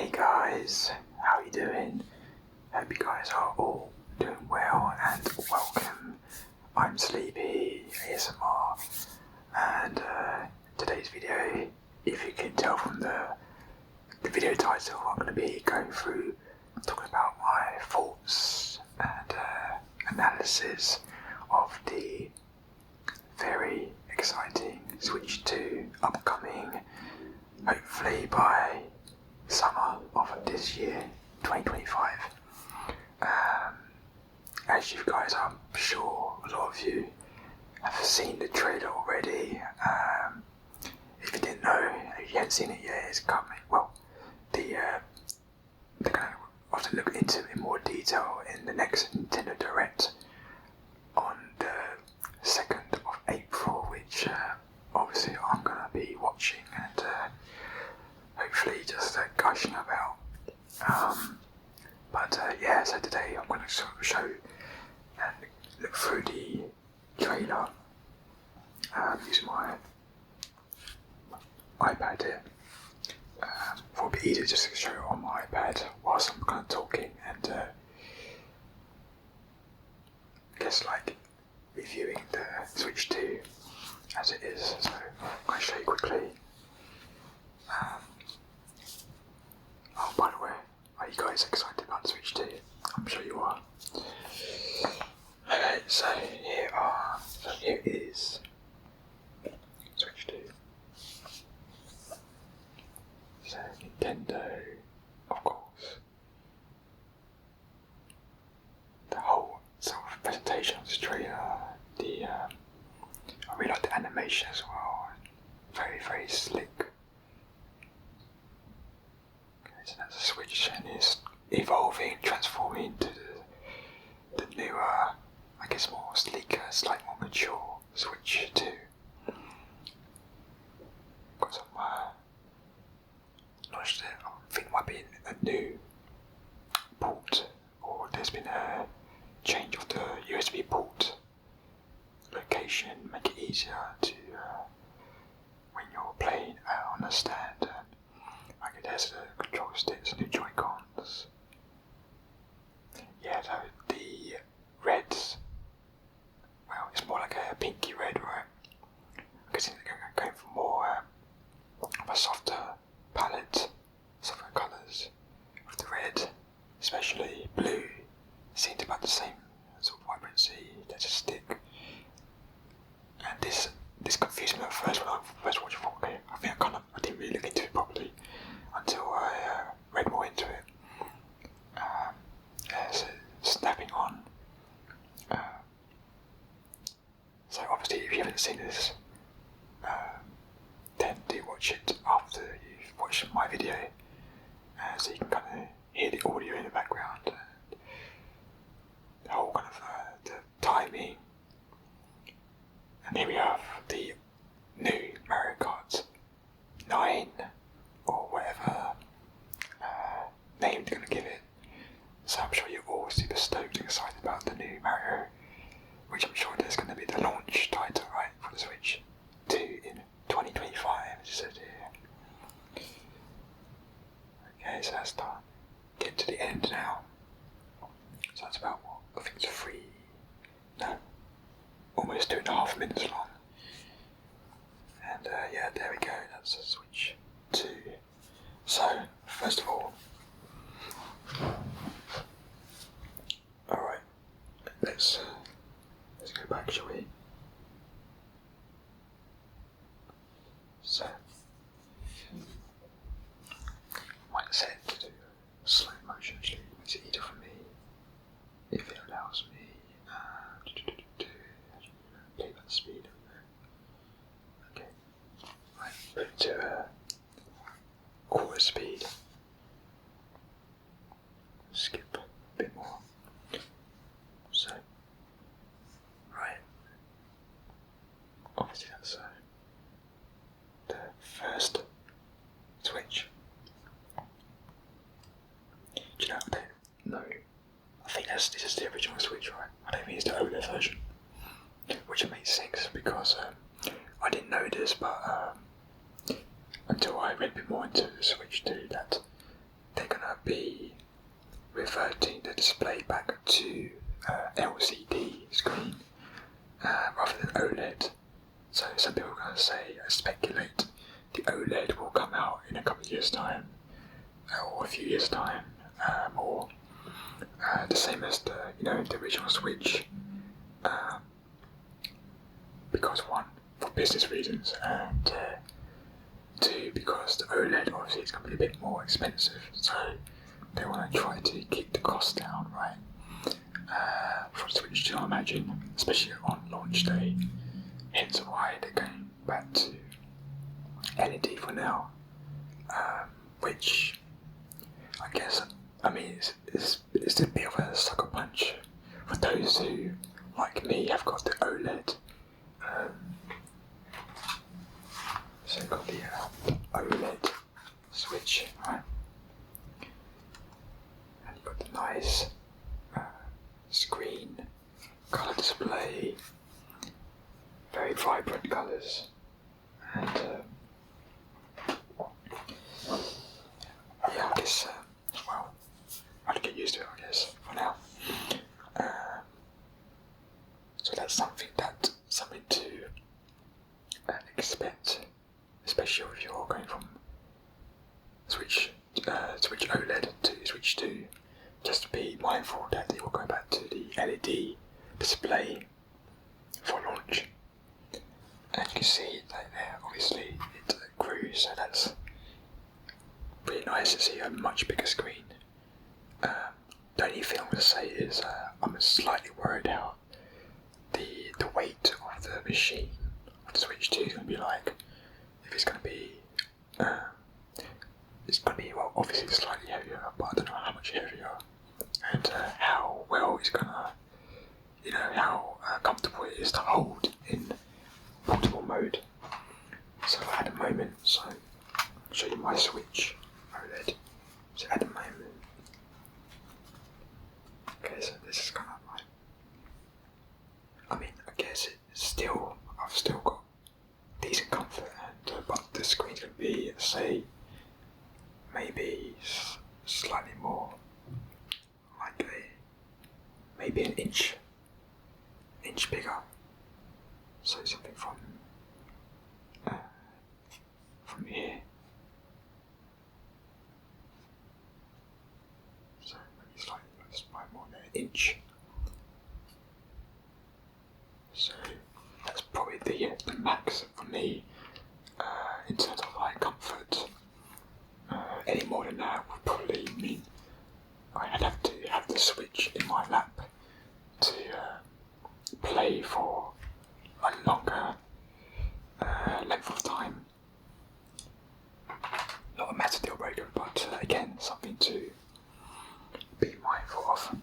Hey guys, how you doing? Hope you guys are all doing well and welcome. I'm Sleepy ASMR and today's video, if you can tell from the video title, I'm going to be going through talking about my thoughts and analysis of the very exciting Switch 2 upcoming, hopefully by summer of this year, 2025. As you guys, I'm sure a lot of you have seen the trailer already. If you didn't know, if you haven't seen it yet, it's coming. Well, they're going to often look into it in more detail in the next Nintendo Direct on the 2nd of April, which obviously I'm going to be watching and hopefully just gushing about. Yeah, so today I'm going to sort of show and look through the trailer using my iPad here. It'll be easier just to show it on my iPad whilst I'm kind of talking and I guess like reviewing the Switch 2 as it is. So I'm going to show you quickly. Oh, by the way, are you guys excited about Switch 2? I'm sure you are. Okay, so here is Switch 2. So Nintendo, of course. The whole sort of presentation of this trailer, I really like the animation as well. Very, very slick. So that's a Switch and it's evolving, transforming into the newer, I guess more sleeker, slightly more mature Switch 2. Got some, not sure, I think it might be a new port, or there's been a change of the USB port location, make it easier to, when you're playing on a stand. There's the control sticks, new Joy-Cons. Yeah, so the reds, well, it's more like a pinky red, right? I guess they're going for more of a softer palette, softer colours with the red, especially blue. Seems about the same sort of vibrancy, there's a stick. And this confused me at first when I first watched it. Okay, I think I didn't really look into it properly until I read more into it. So snapping on. So obviously if you haven't seen this, then do watch it after you've watched my video, so you can kind of hear the audio in the background, and the whole kind of the timing. And here we have the new Mario Kart 9, or whatever name they're going to give it. So I'm sure you're all super stoked and excited about the new Mario, which I'm sure there's going to be the launch title, right, for the Switch 2 in 2025, as it says here. Okay, so that's done. Get to the end now. So that's about what? I think it's almost 2.5 minutes long. And yeah, there we go, that's the Switch 2. So, first of all, alright, let's go back, shall we? So, I might set it to slow motion, actually, it makes it easier for me, if it allows me play that speed. Okay, right, put it to quarter speed. Skip a bit more. So, right. Obviously that's the first Switch. Do you know? I don't know. I think this is the original Switch, right? I don't think it's the OLED version. Which makes sense because I didn't know this, but until I read a bit more into the Switch 2, that they display back to LCD screen rather than OLED. So some people are going to say, speculate, the OLED will come out in a couple of years' time, or a few years' time, or the same as the original Switch, because one, for business reasons, and two, because the OLED obviously is going to be a bit more expensive, so they want to try to keep the cost down, right? For the Switch 2, I imagine, especially on launch day. Hence why they're going back to LED for now, which I guess, it's a bit of a sucker punch for those who, like me, have got the OLED. So you've got the OLED Switch, right? And you've got the nice screen, colour display, very vibrant colours, and yeah, I guess, well, I'll get used to it, I guess, for now. So that's something to expect, especially if you're going from Switch OLED to Switch 2. Just be mindful that it will go back to the LED display for launch. And you can see that there, obviously it grew, so that's really nice to see a much bigger screen. The only thing I'm going to say is I'm slightly worried how the weight of the machine of the Switch 2 is going to be like. If it's going to be, well, obviously slightly heavier, but I don't know how much heavier, and how well it's going to, how comfortable it is to hold in portable mode. So at the moment, I'll show you my Switch OLED. So at the moment, okay, so this is kind of like, I guess I've still got decent comfort, and but the screen's going to be, say, maybe slightly more, like maybe an inch bigger. So something from here. So maybe slightly more than an inch. So that's probably the max for me in terms of like comfort. Any more than that would probably mean I'd have to have the Switch in my lap to play for a longer length of time. Not a massive deal breaker, but again, something to be mindful of.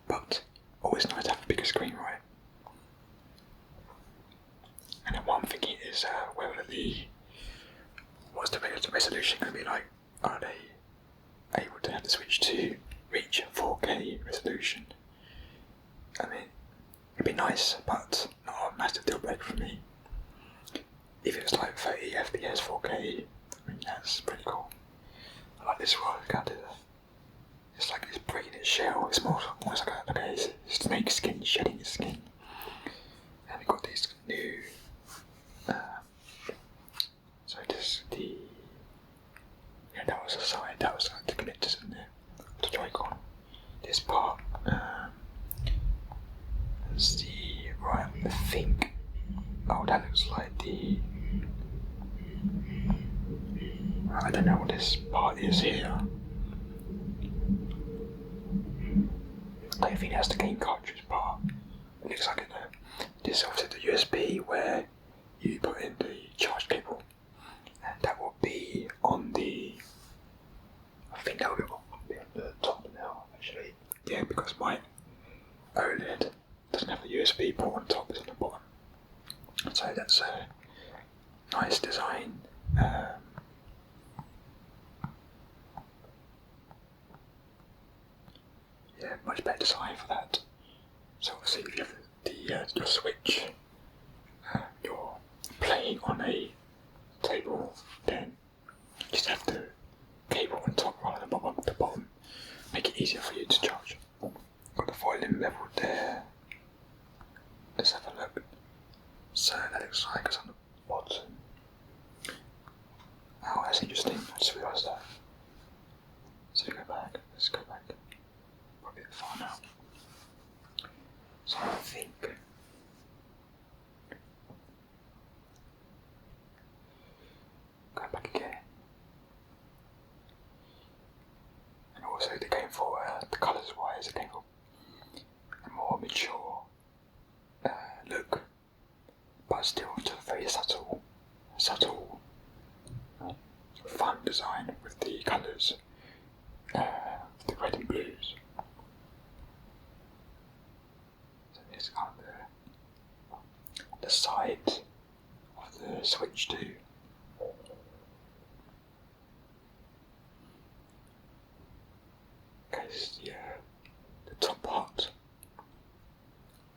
But always nice to have a bigger screen, right? And then what I'm thinking is what's the resolution going to be like? Are they able to have the Switch 2 reach 4K resolution? It'd be nice, but not a massive deal breaker for me. If it was like 30 FPS 4K, that's pretty cool. I like this one, it's like it's breaking its shell, it's almost like a snake skin shedding its skin. And we've got these new, that was the side, that was like the connectors in there, the Joy-Con. This part, let's see, right, I think, that looks like I don't know what this part is here. I think that's the game cartridge part. It looks like this is obviously the USB where you put in the charge cable, and that will be on I think that will be on the top now, actually. Yeah, because my OLED doesn't have a USB port on top, it's on the bottom. So that's a nice design. Yeah, much better design for that. So obviously if you have your Switch, you're playing on a table, then you just have the cable on top rather than the bottom. easier for you to charge. Got the volume level there. Let's have a look. So that looks like it's on the bottom. Oh, that's interesting. I just realised that. So go back. Let's go back. We're a bit far now. So I think go back again. And also they came for the colours wise, they came for a more mature look, but still to a very subtle, fun design with the colours, the red and blues. So there's kind of the side of the Switch too. Because the top part.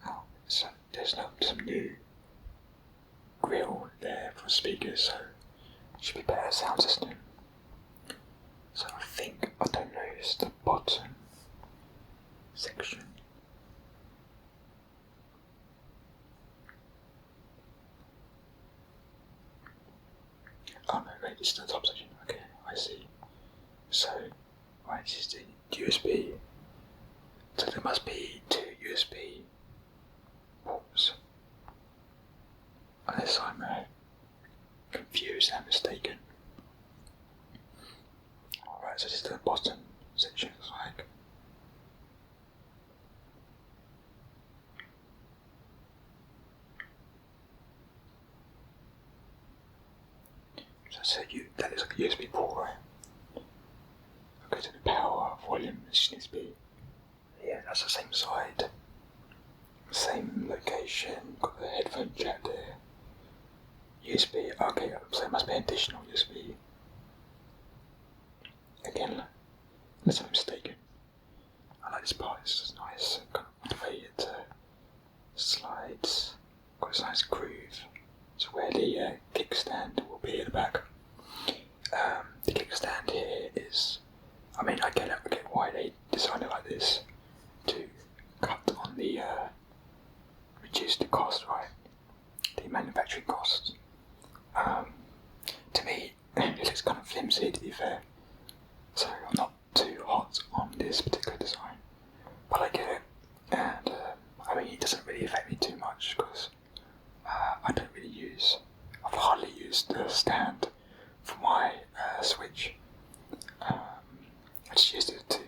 Oh, so there's some new grill there for speakers, so it should be better sound system. So I think, I don't know, it's the bottom section. Oh no, wait, it's the top section. Okay, I see. So, right, this is the USB. So there must be 2 USB ports. Unless I'm confused and mistaken. Alright, so this is the bottom section, it's like. So that is like a USB port, right? Okay, to the power, volume, it just needs to be. Yeah, that's the same side. Same location, got the headphone jack there. USB, okay, so it must be an additional USB. Again, unless I'm mistaken. I like this part, it's just nice, kind of the way it slides. Got a nice groove. So where the kickstand will be at the back. The kickstand here is, I mean, I get why they designed it like this, to cut on the, reduce the cost, right? The manufacturing costs. To me, it looks kind of flimsy, to be fair. So I'm not too hot on this particular design, but I get it. And I mean, it doesn't really affect me too much because I don't really I've hardly used the stand for my Switch. I just used it to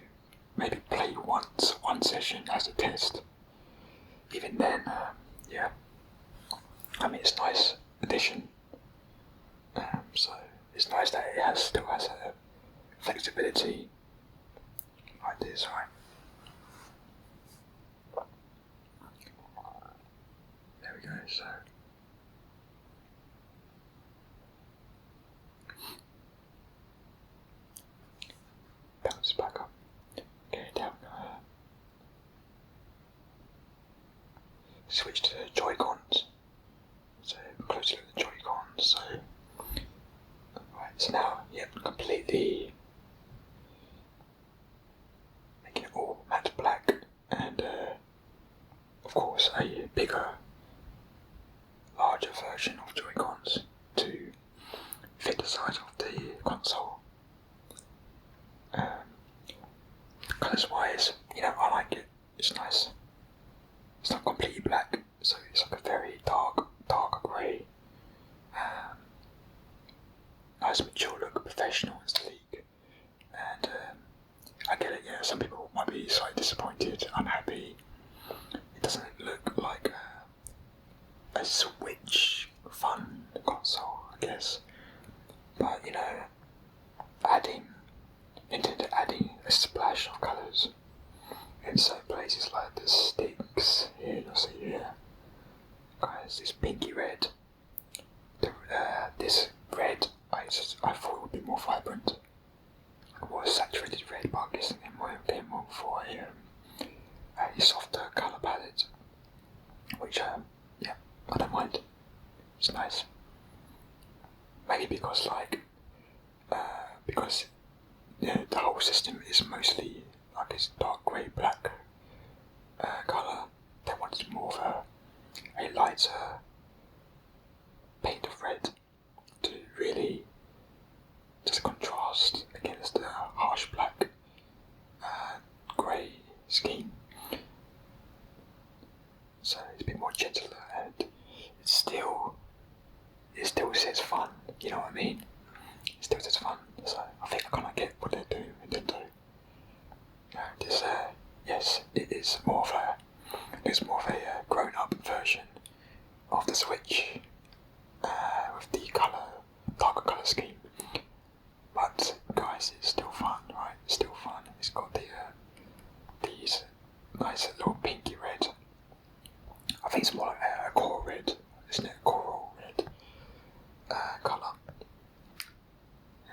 maybe play one session as a test. Even then, yeah. I mean, it's a nice addition. So it's nice that it still has a flexibility like this, right? There we go. So bounce back up. Okay, down. Switch to Joy-Cons. So closely look at the Joy-Cons. So right, so now, yep, completely making it all matte black, and of course a bigger, larger version of Joy-Cons to fit the size of the console. Colours wise, I like it. It's nice. It's not completely black, so it's like a very dark grey. Nice mature look, professional and sleek. And I get it, yeah, some people might be slightly disappointed, unhappy. It doesn't look like a Switch fun console, I guess. But, Nintendo adding a splash of colours in certain places, like the sticks here, you'll see here. Guys, this pinky red. This red, I thought it would be more vibrant, more saturated red, but I'm guessing it might be more for a softer colour palette, which, yeah, I don't mind. It's nice. Maybe because, the whole system is mostly like this dark grey black colour. They wanted more of a lighter paint of red to really just contrast against the harsh black grey scheme. So it's a bit more gentler, and it still says fun, you know what I mean? It still says fun, so I think I kind of get what they're doing with Nintendo. This, yes, it's more of a grown-up version of the Switch with the darker colour scheme. But guys, it's still fun, right? It's still fun. It's got these nice little pinky red. I think it's more like a coral red, isn't it? Coral red colour.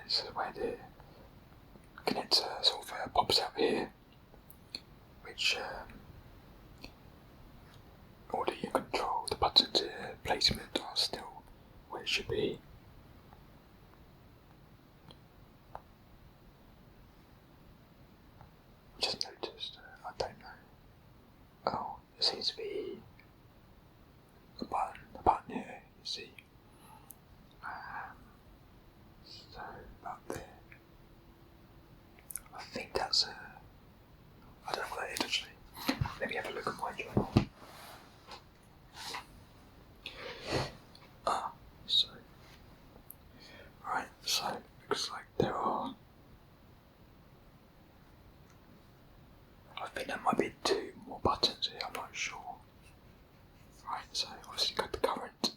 This is where the connector sort of pops out here, which all the control, the buttons placement are still where it should be. Just noticed, I don't know. Oh, there seems to be a button here, you see. So, about there. I think that's I don't know what that is actually. Let me have a look at my journal. So looks like there are, I think there might be 2 more buttons here, I'm not sure. Right, so obviously got the current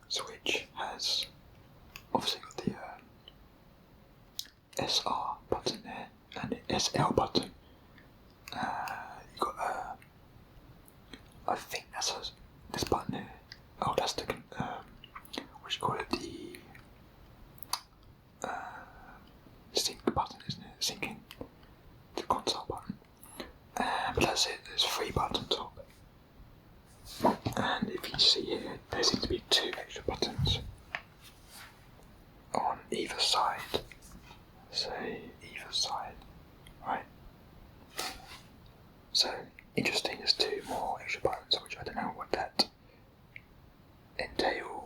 switch, has obviously got the SR button there and the SL button. You got I think that's this button here. Oh, that's the what do you call it? The sync button, isn't it? Syncing the console button. But that's it. There's 3 buttons on top. And if you see here, there seems to be 2 extra buttons on either side. Say either side, right? So interesting. There's 2 more extra buttons, which I don't know what that entails.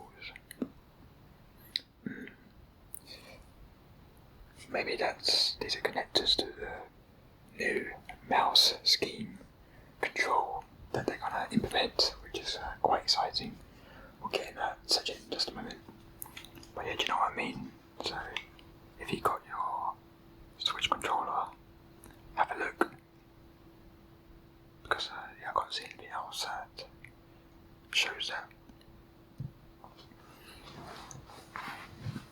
Maybe these are connectors to the new mouse scheme control that they're gonna implement, which is quite exciting. We'll get into that in just a moment. But yeah, do you know what I mean? So if you got your Switch controller, have a look, because I can't see anything else that shows that.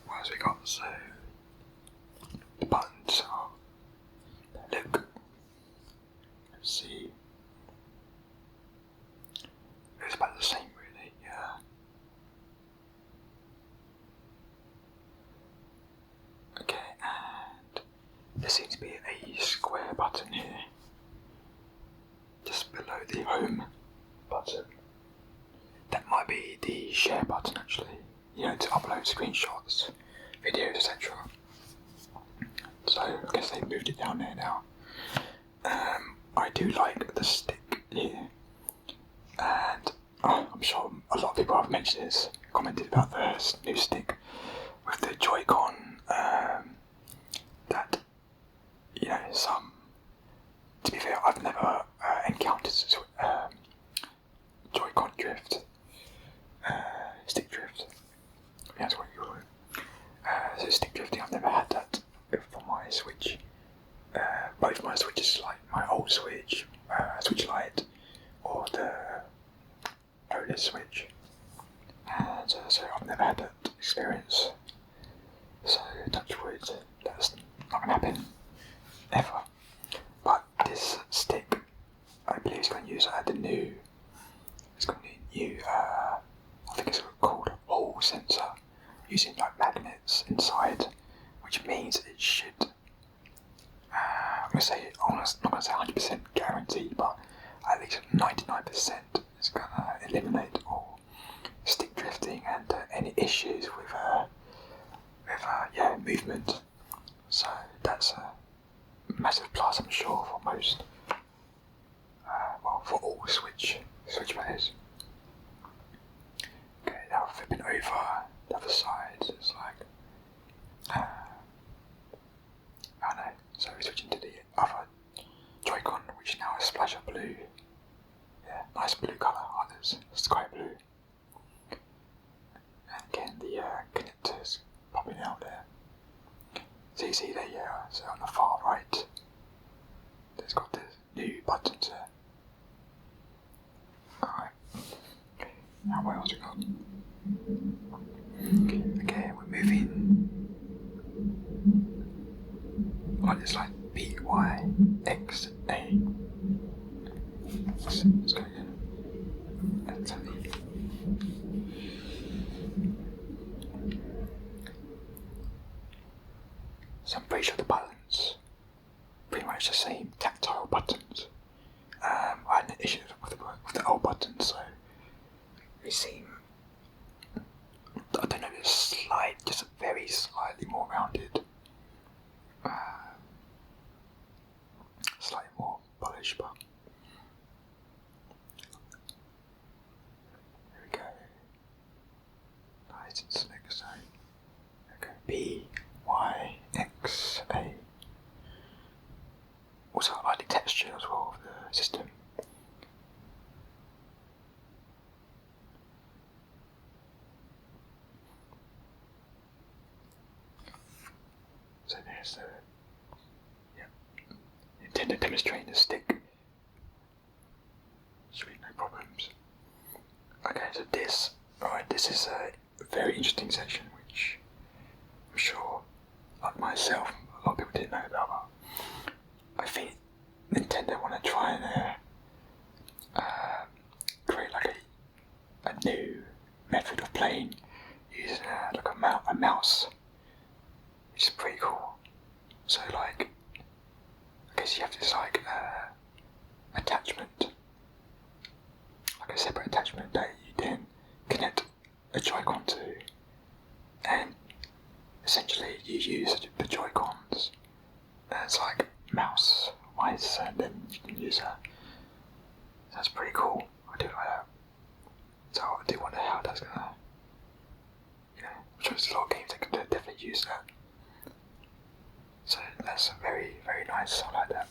What else we got? So the buttons are, look, let's see, it's about the same really, yeah. Okay, and there seems to be a square button here, just below the home button. That might be the share button actually, you know, to upload screenshots, videos, etc. So I guess they moved it down there now. I do like the stick here, and I'm sure a lot of people have mentioned this, commented about the new stick with the Joy-Con. That, you know, to be fair, I've never encountered Joy-Con drift, stick drift. That's what you call it. So stick drifting, I've never had that for my Switch. Both my Switches, like my old Switch, Switch Lite, or the OLED Switch. And so I've never had that experience. So touch wood, that's not going to happen ever. But this stick, I believe it's going to use the new, I think it's called Hall sensor, using like magnets inside, which means it should, I'm not going to say 100% guarantee, but at least 99% is going to eliminate all stick drifting and any issues with movement. So that's massive plus, I'm sure, for most. Well, for all Switch players. Okay, now flipping over the other side, it's like, I don't know, so we're switching to the other Joy-Con, which is now a splash of blue. Yeah, nice blue colour, others, sky blue. And again, the connectors popping out there. So you see there, yeah, so on the far right, there's got the new buttons there. Alright, now what else we got? Okay, we're moving like this, like B, Y, X, A. Let's go again. That's how so I'm pretty sure the buttons pretty much the same tactile buttons. I had an issue with the old buttons, so they seem, I don't know, they're just very slightly more rounded, slightly more polished, but there we go. Nice and slick, so okay, B, Y, X, A. Also, I like the texture as well of the system. So there's the Nintendo demonstrating the stick. Should be no problems. Okay, so this is a very interesting section, which I'm sure, like myself, a lot of people didn't know about. But I think Nintendo want to try and create like a new method of playing using like a mouse, which is pretty cool. So like, I guess you have this like attachment, like a separate attachment that you then connect a Joy-Con to, and essentially you use the Joy-Cons as like mouse mice, and then you can use that. That's pretty cool. I do like that. So I do wonder how that's gonna, I'm sure there's a lot of games that can definitely use that. So that's very, very nice. I like that.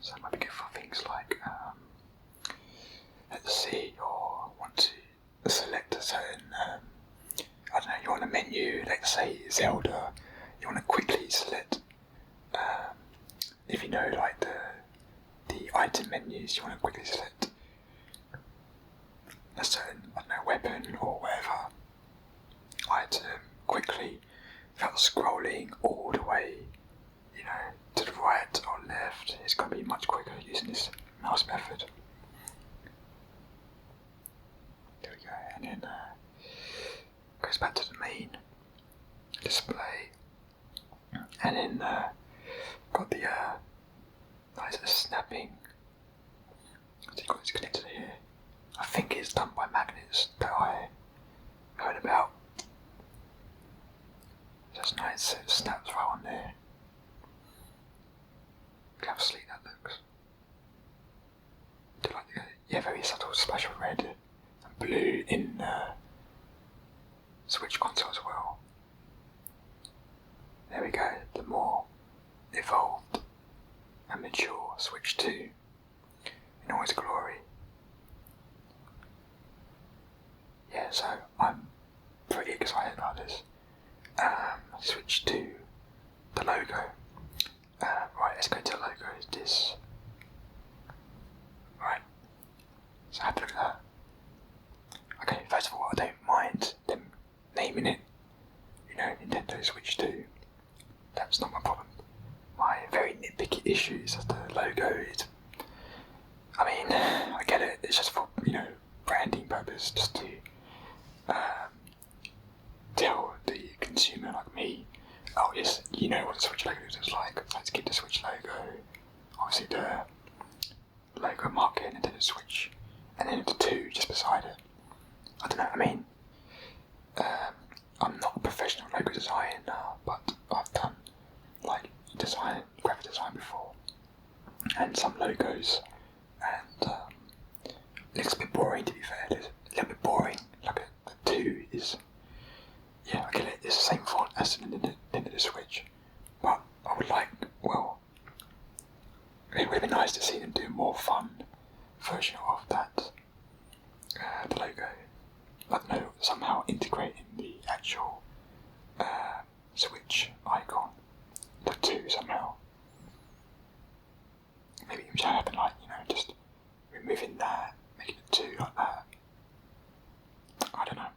So it might be good for things like, let's see, or want to select a certain, I don't know, you're on a menu, let's say Zelda, you want to quickly select, if you know like the item menus, you want to quickly select a certain, I don't know, weapon or whatever item quickly without scrolling all the way, to the right or left. It's going to be much quicker using this mouse method. There we go, and then goes back to the main display, and then got the nice snapping. So you've got this connected here. I think it's done by magnets that I heard about. That's nice, so it snaps right on there. Look how sleek that looks. I do like the very subtle splash of red and blue in the Switch console as well. There we go, the more evolved and mature Switch 2 in all its glory. Yeah, so I'm pretty excited about this. Switch 2, the logo. Right, let's go to the logo. Is this? Right, so have a look at that. Okay, first of all, I don't mind them naming it, Nintendo Switch 2. That's not my problem. My very nitpicky issue is that the logo is, I get it, it's just for, branding purpose, just to tell the consumer like me, oh yes, you know what the Switch logo is like, so let's keep the Switch logo, obviously the logo marker and then the Switch, and then the 2 just beside it. I don't know, I'm and some logos, and it looks a bit boring, to be fair. It's a little bit boring. Like a 2 is, yeah, okay, it's the same font as the Nintendo Switch, but I would like, well, it would be nice to see them do a more fun version of that, the logo. I don't know, somehow integrating the actual Switch icon, the 2 somehow. Maybe it should happen like, just removing that, making it 2 like that. I don't know.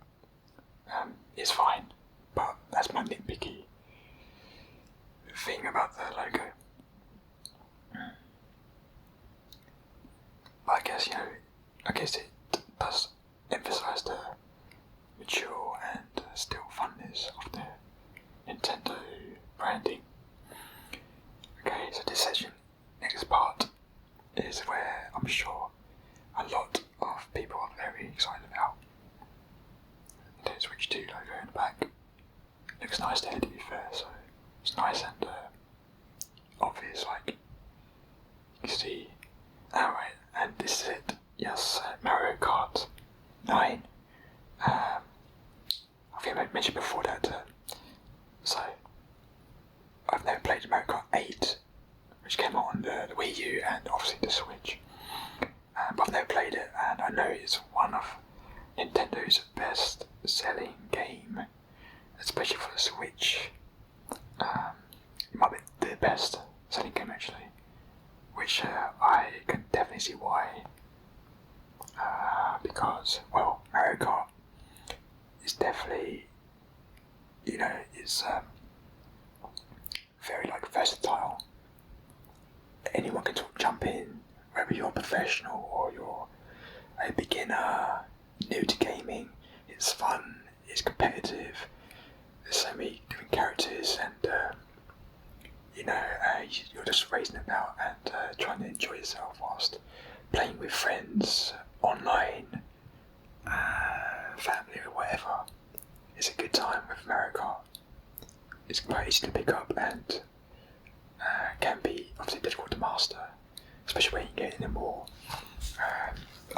It's fine, but that's my nitpicky thing about the logo. But I guess it does emphasise the mature and still funness of the Nintendo branding. Okay, so this section, next part, is where I'm sure a lot of people are very excited about. Nintendo Switch 2 logo in the back. Looks nice there, to be fair, so it's nice and obvious, like you can see. Alright, and this is it. Yes, Mario Kart 9. I think I mentioned before that, so I've never played Mario Kart 8, which came out on the Wii U and obviously the Switch. But I've never played it, and I know it's one of Nintendo's best selling game, especially for the Switch. It might be the best selling game actually, which I can definitely see why. Because, well, Mario Kart is definitely, it's very versatile. Anyone can jump in, whether you're a professional or you're a beginner, new to gaming. It's fun, it's competitive, there's so many different characters, and you're just racing about and trying to enjoy yourself whilst playing with friends, online, family or whatever. It's a good time with Mario Kart. It's quite easy to pick up and can be obviously difficult to master, especially when you get into more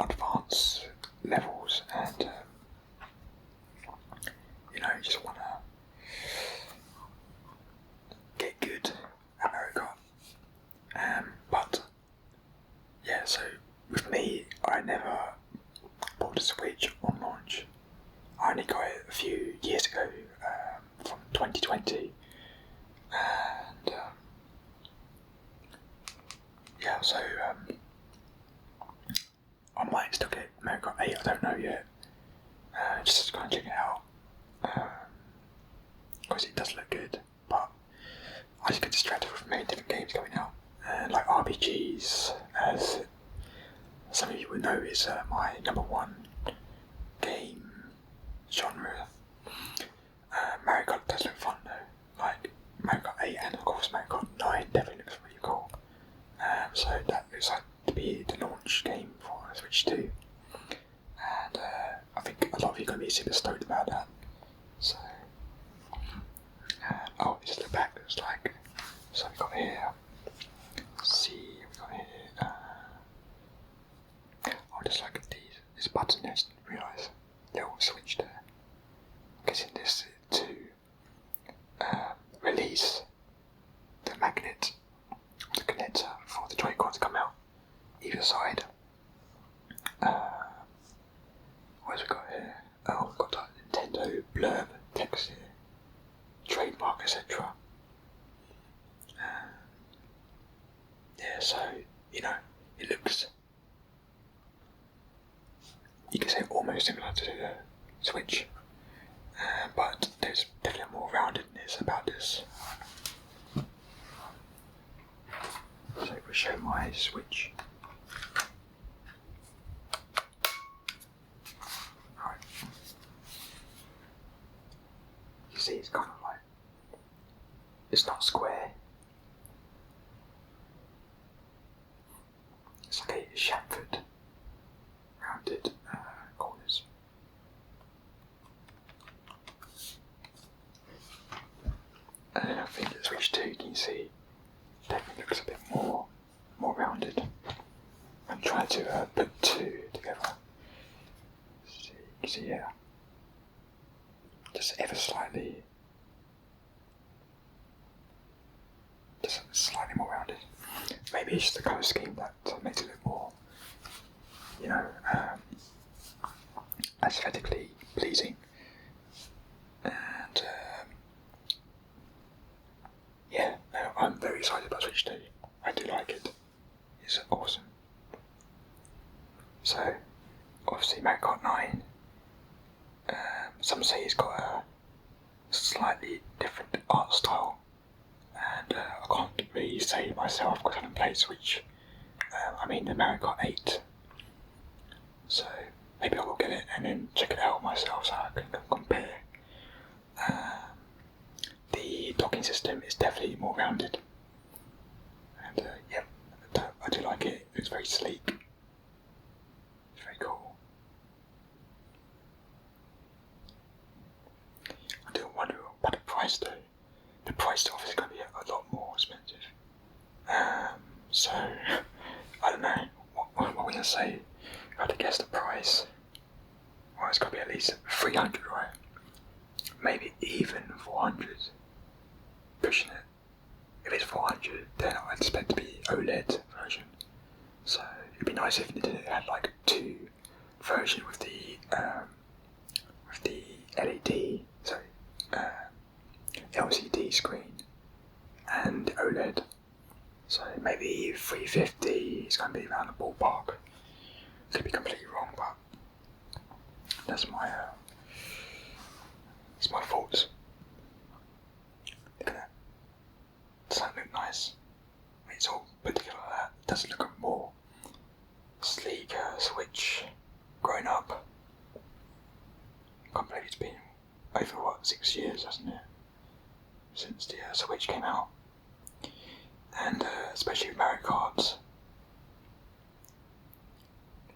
advanced levels, and you just want to get good at Mario Kart. But yeah, so with me, I never bought a Switch on launch. I only got it a few years ago, from 2020, and yeah, so I might still get Mario Kart 8, I don't know yet, just to go and check it out, because it does look good, but I just get distracted with many different games going out, and like RPGs, as some of you will know, is my number one game genre. Mario Kart does look fun though, like Mario Kart 8 and of course Mario Kart 9 definitely looks really cool. So that looks like to be the launch game for Switch 2, and I think a lot of you are going to be super stoked about that. So, oh, this is the back. It's like, so we got here. Let's see, we got here. Oh, just like this button there. I didn't realise little switch there. I'm guessing this to release the magnet, the connector for the Joy-Con to come out either side. What have we got here? Oh, we've got that Nintendo blurb text here, trademark, etc. Yeah, so it looks, you can say, almost similar to the Switch, but there's definitely more roundedness about this. So if we show my Switch. Alright. You see it's kind of like, it's not square. It's like a chamfered, rounded corners. And then I think the Switch 2, you can see, definitely looks a bit more rounded. trying to put two together. So yeah, just ever slightly, just slightly more rounded. Maybe it's the colour scheme that makes it look more, you know, aesthetically pleasing. And yeah, I'm very excited about Switch 2. I do like it. It's awesome. So, obviously Mario Kart 9, some say it's got a slightly different art style, and I can't really say it myself because I haven't played Switch. I mean the Mario Kart 8. So maybe I will get it and then check it out myself so I can compare. The docking system is definitely more rounded, and yeah, I do like it. It's very sleek. It's very cool. I do wonder about the price though. The price obviously is going to be a lot more expensive. So I don't know what we're going to say. If I had to guess the price, well, it's got to be at least 300, right? Maybe even 400. Pushing it. If it's 400, then I expect to be OLED version. So it'd be nice if it had like two versions with the LED, sorry, LCD screen and OLED. So maybe 350 is going to be around the ballpark. Could be completely wrong, but that's my thoughts. Look at that. Does that look nice? It's all put together like that. It does look a more sleek Switch growing up. Can't believe it's been over 6 years, hasn't it? Since the Switch came out. And especially with Mario Kart,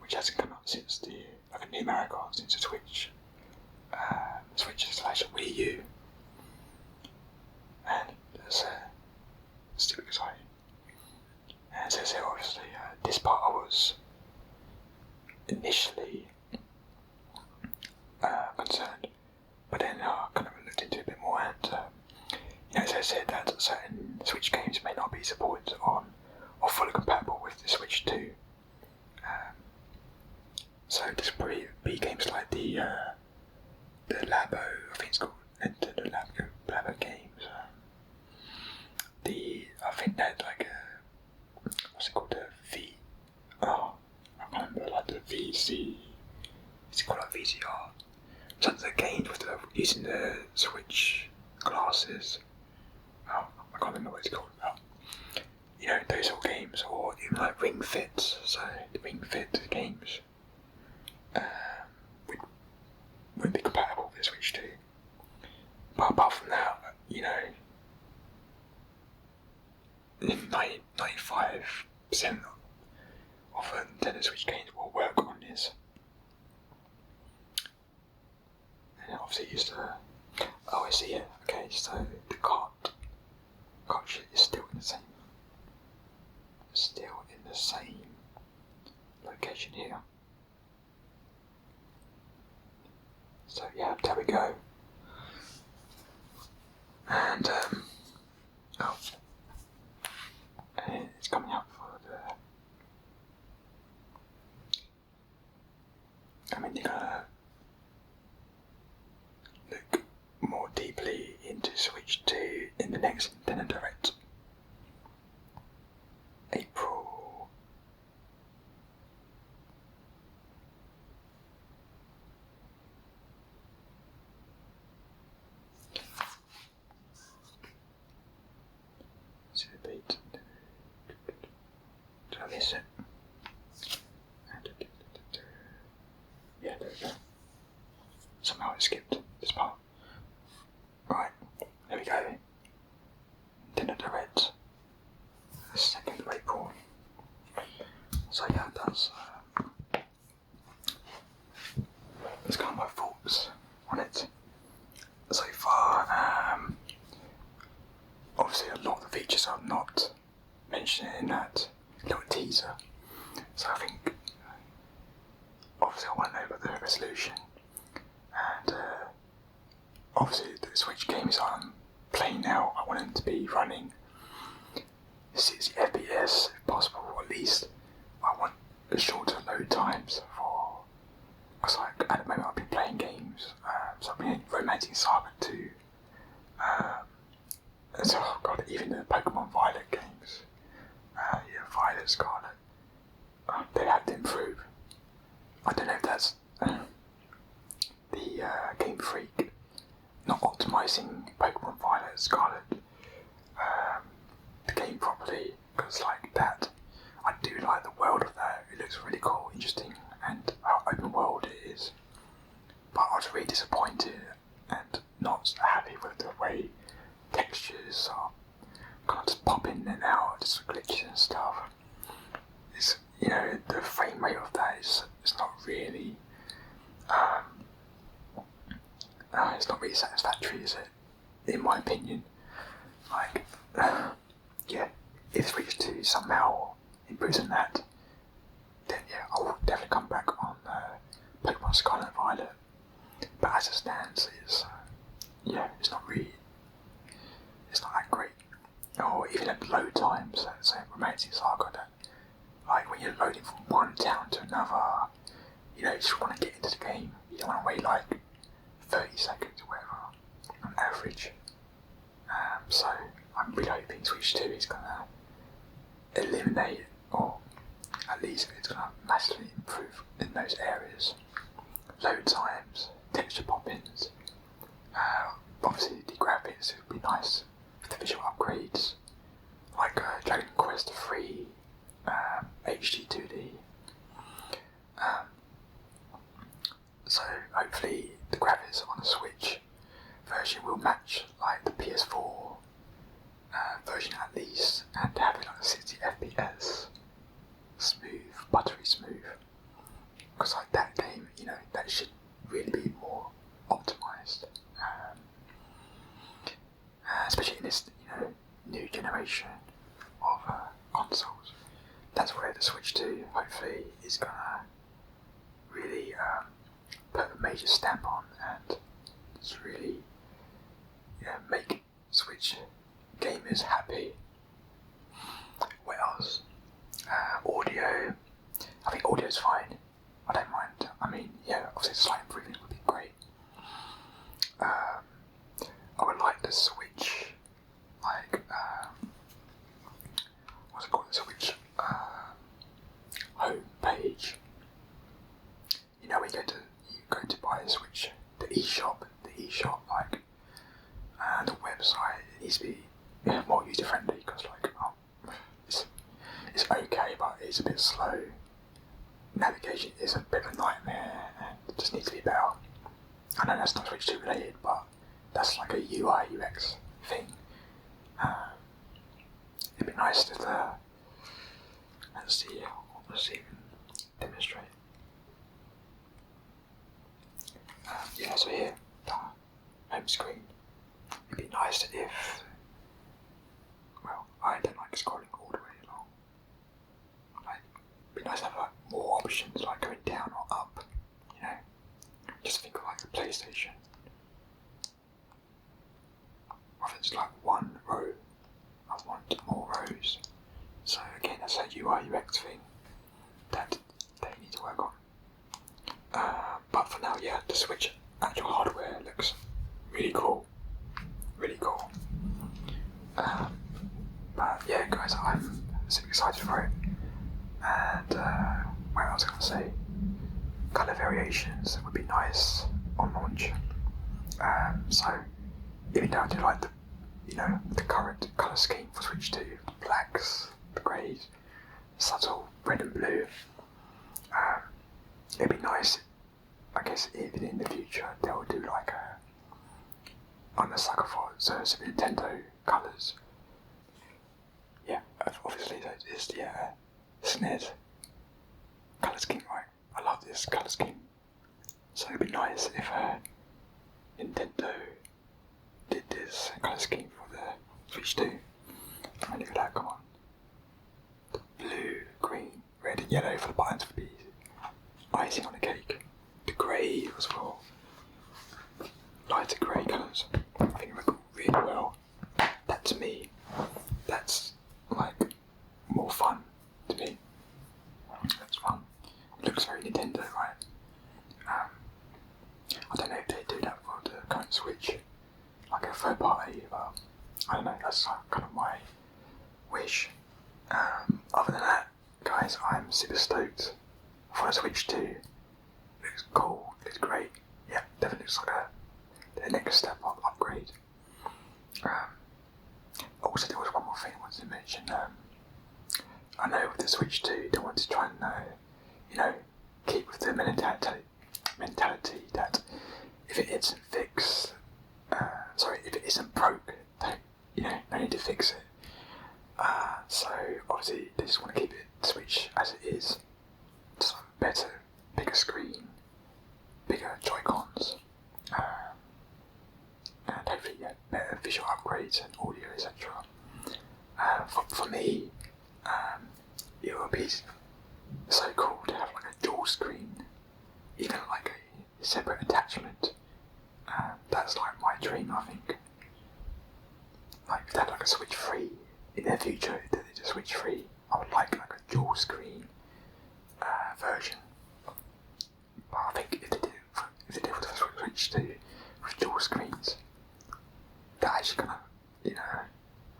which hasn't come out since the new Mario Kart since the Switch, Switch/Wii U, and it's still exciting. And as I said, obviously, this part I was initially concerned, but then I kind of looked into it a bit more, and as I said, that certain Switch games may not be supported on or fully compatible with the Switch 2. So this will probably be games like the Labo, I think it's called Nintendo Labo games. I think that like what's it called, I can't remember, like the VC. Is it called like VCR? Something that games with using the Switch glasses. I can't remember what it's called. You know, those sort of games, or even like Ring Fit. So the Ring Fit games wouldn't be compatible with the Switch 2. But apart from that, you know, 95% of Nintendo Switch games will work on this. And obviously used to. Oh, I see it. Okay, so the card sheet is still in the same location here. So yeah, there we go. And and it's coming up for they're gonna look more deeply into Switch 2 in the next Nintendo Direct. April. Did I miss it? Yeah, there we go. Somehow it skipped this part. Right, there we go. Nintendo Direct. 2nd of April. So yeah, that's kind of my thoughts on it so far. Obviously a lot of the features are not mentioned in that little teaser, so I think obviously the Switch games I'm playing now, I want them to be running 60 FPS if possible, or at least I want shorter load times for, because like at the moment I've been playing games, so I've been in Romancing Saga 2, so oh god, even the Pokemon Violet games, Violet, Scarlet, they had to improve. I don't know if that's the Game Freak not optimising Pokemon Violet, Scarlet, the game properly, because like that, I do like the world of that. It looks really cool, interesting, and how open world it is. But I was really disappointed and not happy with the way textures are kind of just popping in and out, just glitches and stuff. It's, the frame rate of that is not really it's not really satisfactory, is it? In my opinion. Like, if Switch 2 somehow improves on that, then yeah, I'll definitely come back on Pokemon Scarlet and Violet. But as it stands, it's not that great. Or even at load times, so Romancing Saga, that like when you're loading from one town to another, you just want to get into the game. You don't want to wait like 30 seconds or whatever on average. So I'm really hoping Switch 2 is going to eliminate, or at least it's going to massively improve in those areas. Load times, texture pop-ins, obviously the graphics would be nice with the visual upgrades, like Dragon Quest 3 HD 2D. So hopefully the graphics on the Switch version will match like the PS4 version at least, and have it like 60 FPS, smooth, buttery smooth. Because like that game, that should really be more optimised, especially in this new generation of consoles. That's where the Switch 2 hopefully is gonna really put a major stamp on, and it's really make Switch gamers happy. What else? Audio. I think audio is fine. I don't mind. I mean, obviously a slight improvement would be great. I would like the Switch, like, what's it called? The Switch home page. When you go to buy a Switch, the eShop, like, the website, it needs to be more user friendly, because like, it's okay, but it's a bit slow. Navigation is a bit of a nightmare, and it just needs to be better. I know that's not Switch 2 related, but that's like a UI UX thing. It'd be nice to let's even demonstrate. So here, the home screen. It'd be nice if, well, I don't like scrolling all the way along. Like, it'd be nice to have like more options, like going down or up. Just think of like the PlayStation. If it's like one row, I want more rows. So again, that's a UI UX thing that they need to work on. But for now, the Switch actual hardware looks really cool. Really cool. But yeah, guys, I'm super excited for it. And what else can I say? Colour variations would be nice on launch. So even though I do like the current colour scheme for Switch 2, the blacks, the greys, subtle red and blue, it'd be nice, I guess, even in the future they'll do like I'm a sucker for Super Nintendo colours. Obviously it's the SNES colour scheme, right? I love this colour scheme. So it'd be nice if Nintendo did this colour scheme for the Switch 2. And look at that, come on. The blue, green, red and yellow for the buttons would be icing on the cake. The grey as well. Lighter grey colours third party, but I don't know, that's kind of my wish. Other than that, guys, I'm super stoked for the Switch 2. Looks cool, looks great. Yeah, definitely looks like the next step up upgrade. Also, there was one more thing I wanted to mention. I know with the Switch 2, they want to try and, keep with the mentality that if it isn't fixed, if it isn't broke, no need to fix it. So obviously they just want to keep the Switch as it is, just better, bigger screen, bigger Joy-Cons, and hopefully better visual upgrades and audio, etc. For me, it would be so cool to have like a dual screen, even like a separate attachment. That's like my dream, I think. Like if they had like a Switch 3 in their future, if they did a Switch 3, I would like a dual screen version. But I think if they did with the Switch 2 with dual screens, that actually kind of,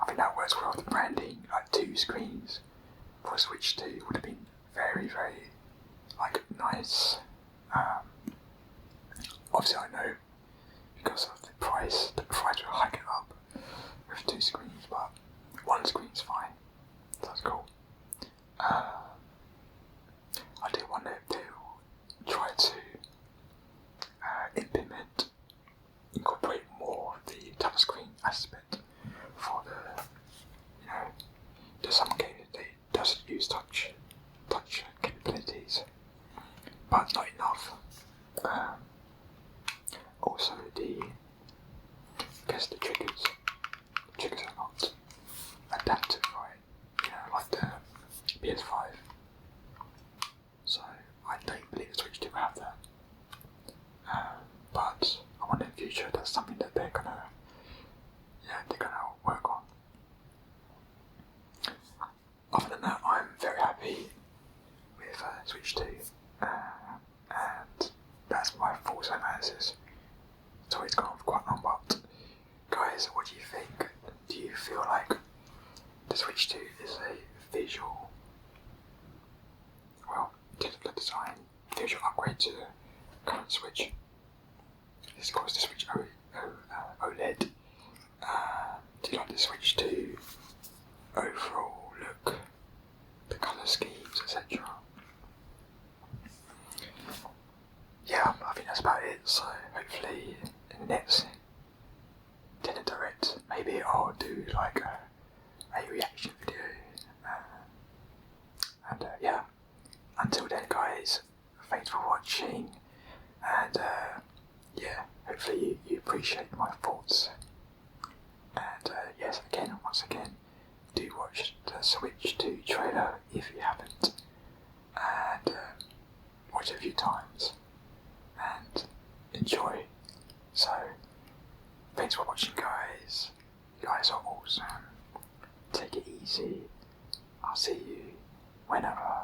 I think that works well with the branding. Like 2 screens for a Switch 2 would have been very, very nice. Obviously I know because of the price will hike it up with 2 screens, but 1 screen's fine. That's cool. I do wonder if they'll try to incorporate more of the touchscreen aspect for there's some games that doesn't use touch capabilities, but not enough. Also the triggers are not adaptive, right? Like the PS5. So I don't believe the Switch 2 will have that. But I wonder in the future if that's something that they're gonna work on. Other than that, I'm very happy with Switch 2, and that's my full analysis. So it's gone on for quite long, but guys, what do you think? Do you feel like the Switch 2 is a visual, in terms of the design, visual upgrade to the current Switch? This is of course the Switch OLED. Do you like the Switch 2 overall look, the colour schemes, etc.? Yeah, I think that's about it. So hopefully in the next Nintendo Direct, maybe I'll do like a reaction video. And yeah, until then, guys, thanks for watching, and yeah, hopefully you appreciate my thoughts. And yes, once again, do watch the Switch 2 trailer if you haven't, and watch it a few times and enjoy. So thanks for watching, guys. You guys are awesome. Take it easy. I'll see you whenever.